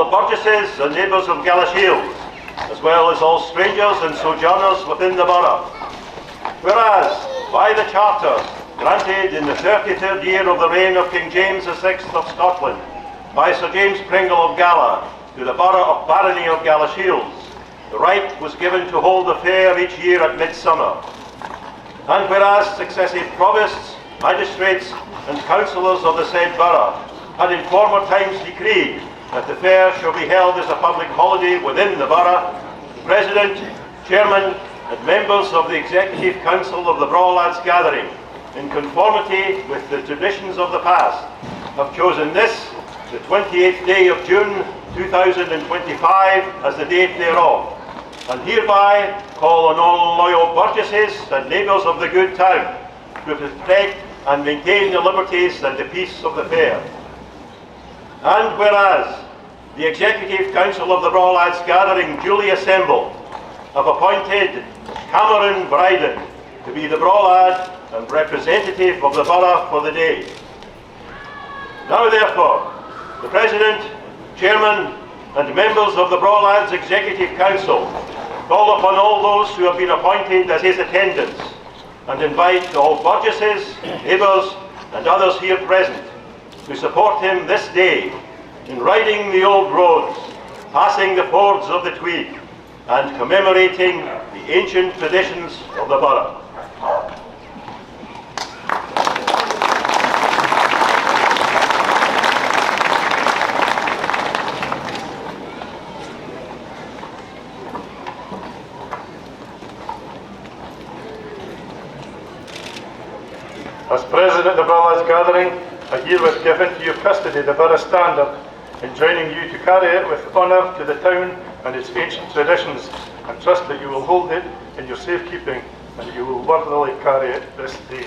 all burgesses and neighbours of Gala, as well as all strangers and sojourners within the borough. Whereas, by the Charter, granted in the 33rd year of the reign of King James VI of Scotland, by Sir James Pringle of Gala, to the borough of Barony of Gala, the right was given to hold a fair each year at midsummer. And whereas successive provosts, magistrates, and councillors of the said borough had in former times decreed that the fair shall be held as a public holiday within the borough, the President, Chairman, and members of the Executive Council of the Braw Lads Gathering, in conformity with the traditions of the past, have chosen this, the 28th day of June 2025, as the date thereof, and hereby call on all loyal burgesses and neighbours of the good town to protect and maintain the liberties and the peace of the fair. And whereas the Executive Council of the Braw Lads Gathering duly assembled have appointed Cameron Brydon to be the Braw Lad and representative of the borough for the day. Now therefore, the President, Chairman and members of the Braw Lads Executive Council call upon all those who have been appointed as his attendants and invite all burgesses, neighbours and others here present to support him this day in riding the old roads, passing the fords of the Tweed and commemorating the ancient traditions of the borough. As President of the Braw Lads Gathering, I herewith give into your custody the borough standard, enjoining you to carry it with honour to the town and its ancient traditions, and trust that you will hold it in your safekeeping and that you will worthily carry it this day.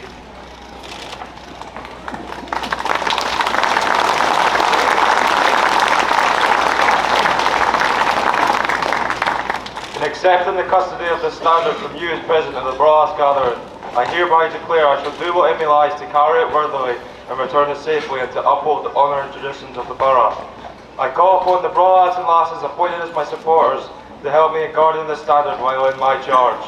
In accepting the custody of the standard from you as President of the Braw Lads Gathering, I hereby declare I shall do what in me lies to carry it worthily and return it safely and to uphold the honour and traditions of the borough. I call upon the Braw Lads and lasses appointed as my supporters to help me in guarding the standard while in my charge.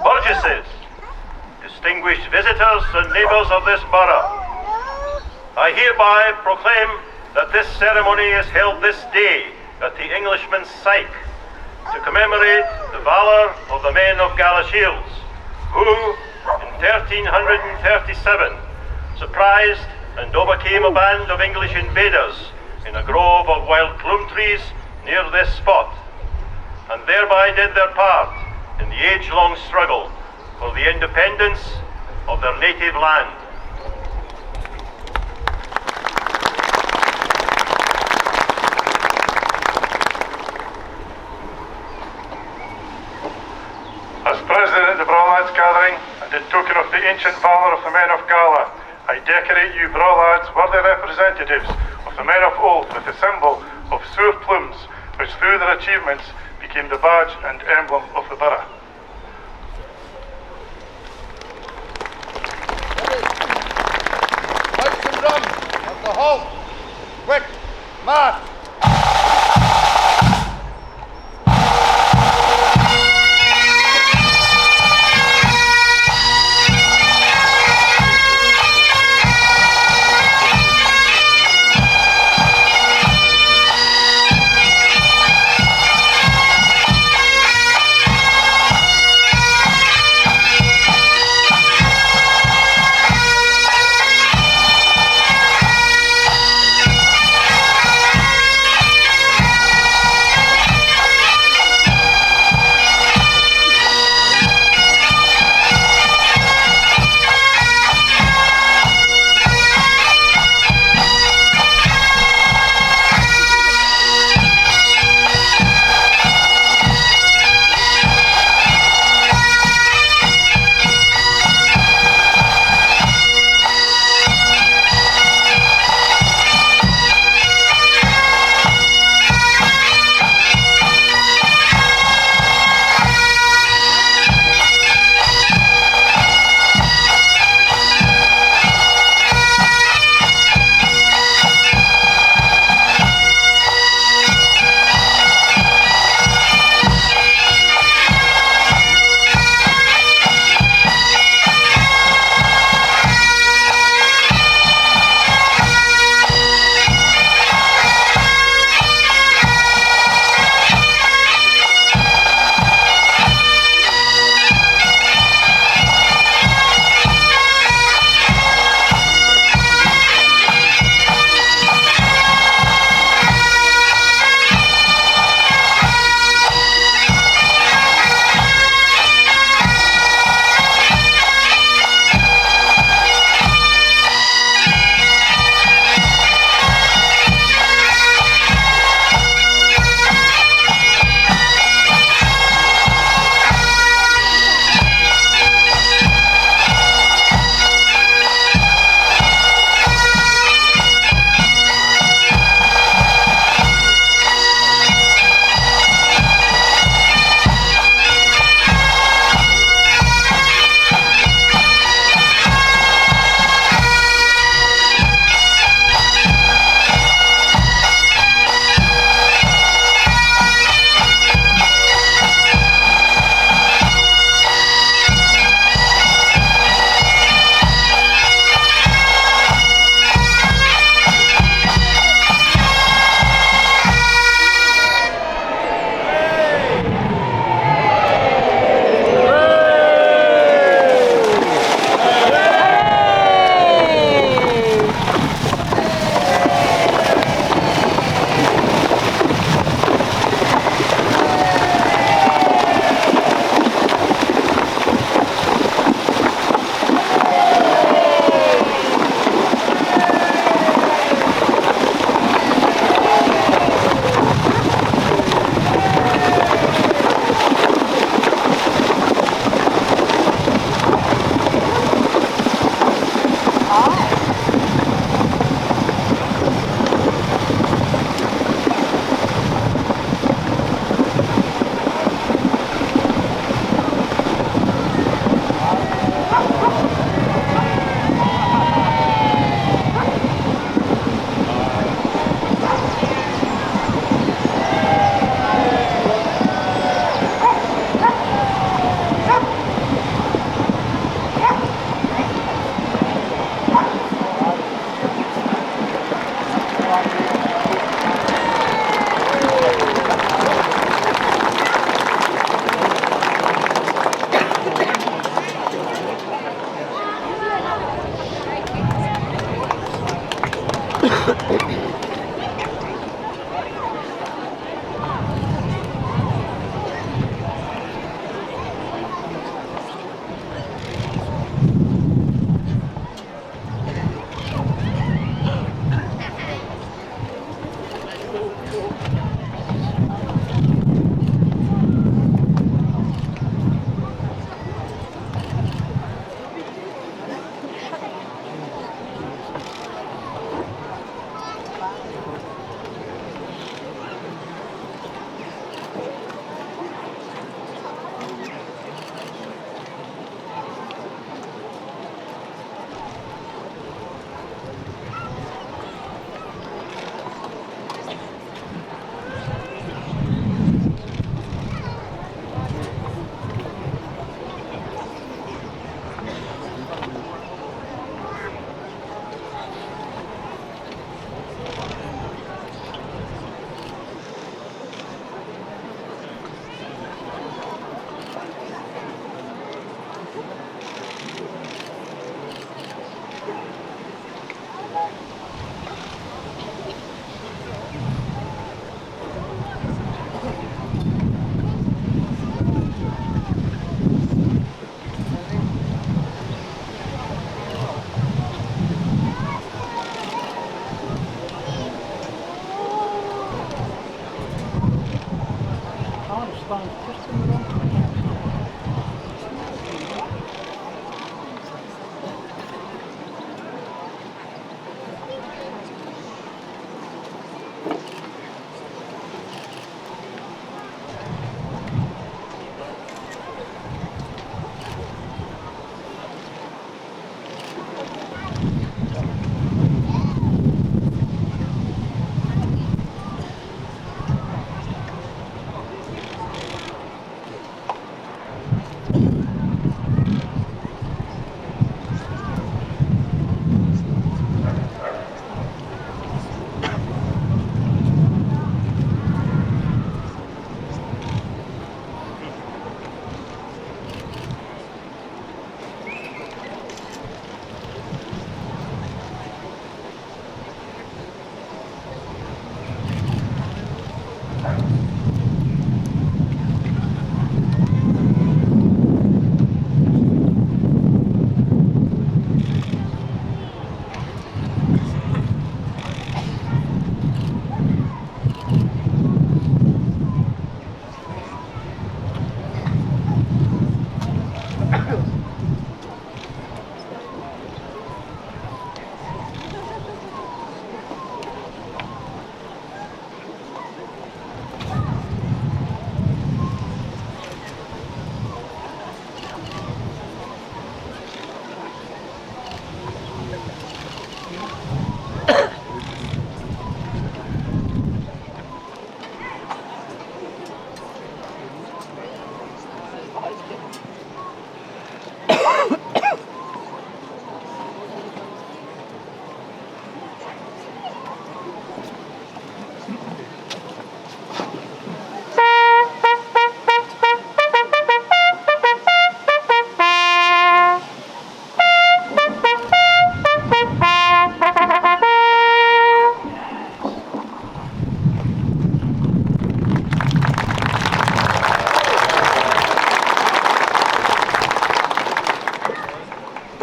Burgesses, distinguished visitors and neighbours of this borough, I hereby proclaim that this ceremony is held this day at the Englishman's site to commemorate the valour of the men of Gala Shields, who, in 1337, surprised and overcame a band of English invaders in a grove of wild plum trees near this spot, and thereby did their part in the age-long struggle for the independence of their native land. As President of the Braw Lads Gathering, and in token of the ancient valour of the men of Gala, I decorate you Braw Lads, worthy representatives of the men of old, with the symbol of sour plumes, which through their achievements became the badge and emblem of the borough. Pipes and rum, at the halt! Quick, march!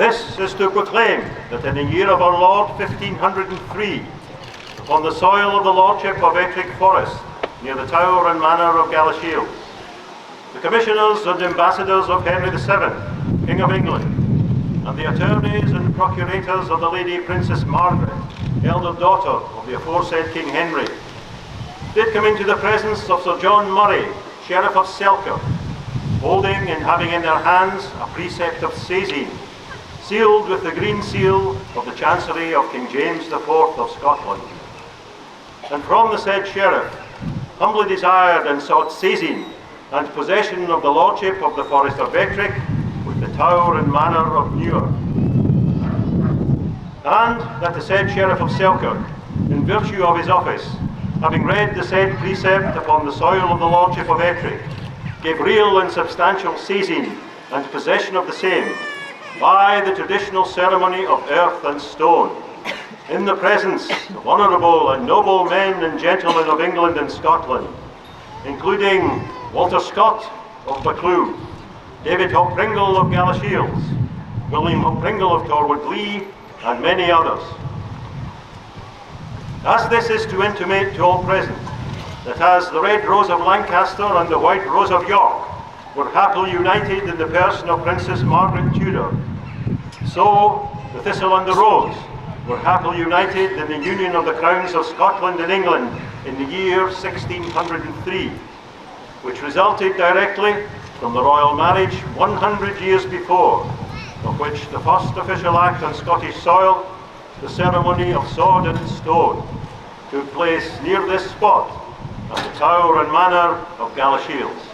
This is to proclaim that in the year of our Lord 1503, upon the soil of the Lordship of Ettrick Forest, near the Tower and Manor of Galashiels, the commissioners and ambassadors of Henry VII, King of England, and the attorneys and procurators of the Lady Princess Margaret, elder daughter of the aforesaid King Henry, did come into the presence of Sir John Murray, Sheriff of Selkirk, holding and having in their hands a precept of sazine, sealed with the green seal of the Chancery of King James IV of Scotland. And from the said Sheriff, humbly desired and sought sazine and possession of the Lordship of the Forest of Ettrick with the Tower and Manor of Newark. And that the said Sheriff of Selkirk, in virtue of his office, having read the said precept upon the soil of the Lordship of Ettrick, gave real and substantial sazine and possession of the same, by the traditional ceremony of earth and stone, in the presence of honourable and noble men and gentlemen of England and Scotland, including Walter Scott of Buccleuch, David Hopringle of Galashiels, William Hopringle of Torwood Lee, and many others. As this is to intimate to all present that as the Red Rose of Lancaster and the White Rose of York were happily united in the person of Princess Margaret Tudor, so the Thistle and the Rose were happily united in the union of the crowns of Scotland and England in the year 1603, which resulted directly from the royal marriage 100 years before, of which the first official act on Scottish soil, the ceremony of sword and stone, took place near this spot at the Tower and Manor of Galashiels.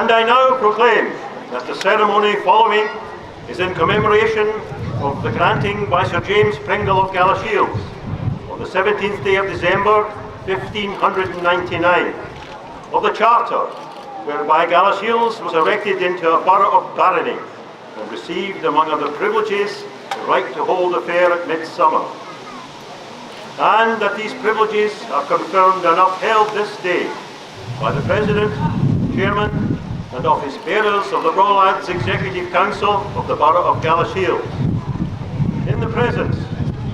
And I now proclaim that the ceremony following is in commemoration of the granting by Sir James Pringle of Gala Shields on the 17th day of December 1599 of the Charter whereby Gala Shields was erected into a borough of barony and received, among other privileges, the right to hold a fair at midsummer. And that these privileges are confirmed and upheld this day by the President, Chairman, and office bearers of the Braw Lads Executive Council of the Borough of Gala Shields. In the presence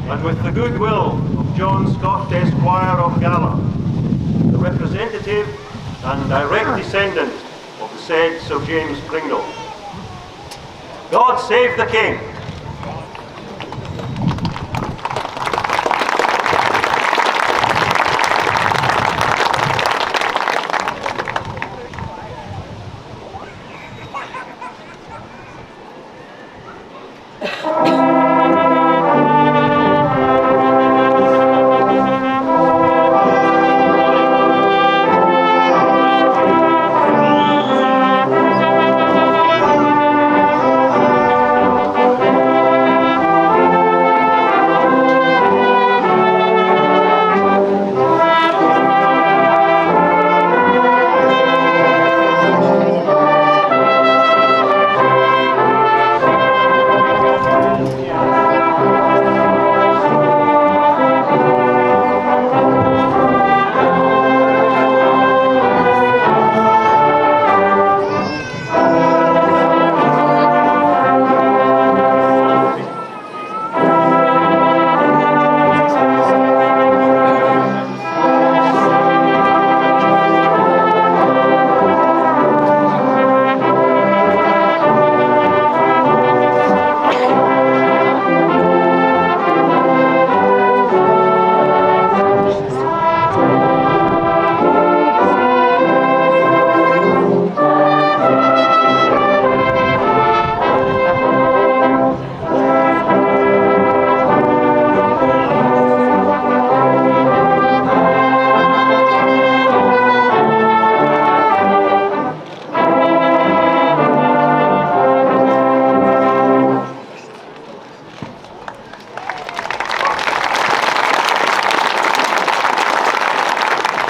and with the goodwill of John Scott, Esquire of Gala, the representative and direct descendant of the said Sir James Pringle. God save the King!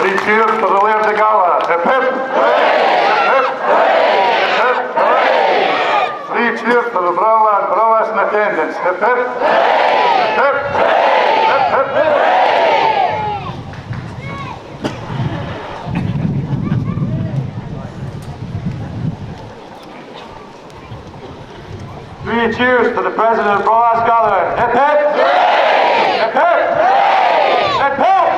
Three cheers for the Laird of Gala. Hip hip! Hip hip! Hip! Three cheers for the Braw Lads and Attendants. Hip hip! Hip hip! Hip hip! Three cheers for the President of the Braw Lads Gathering. Hip hip! Hip hip! Hip hip!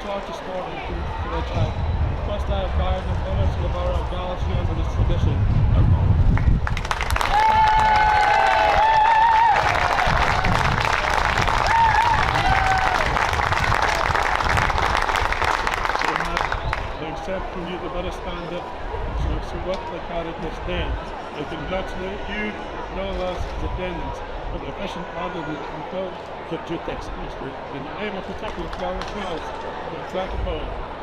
throughout the sport and to their child. First I have guided and honour to the borough of Gala Shields and its tradition. From you the better standard to what the character Stane. I congratulate you and all us as attendants for the efficient order and control of duties. In the name of the people of Burgh Chambers, I declare the poll.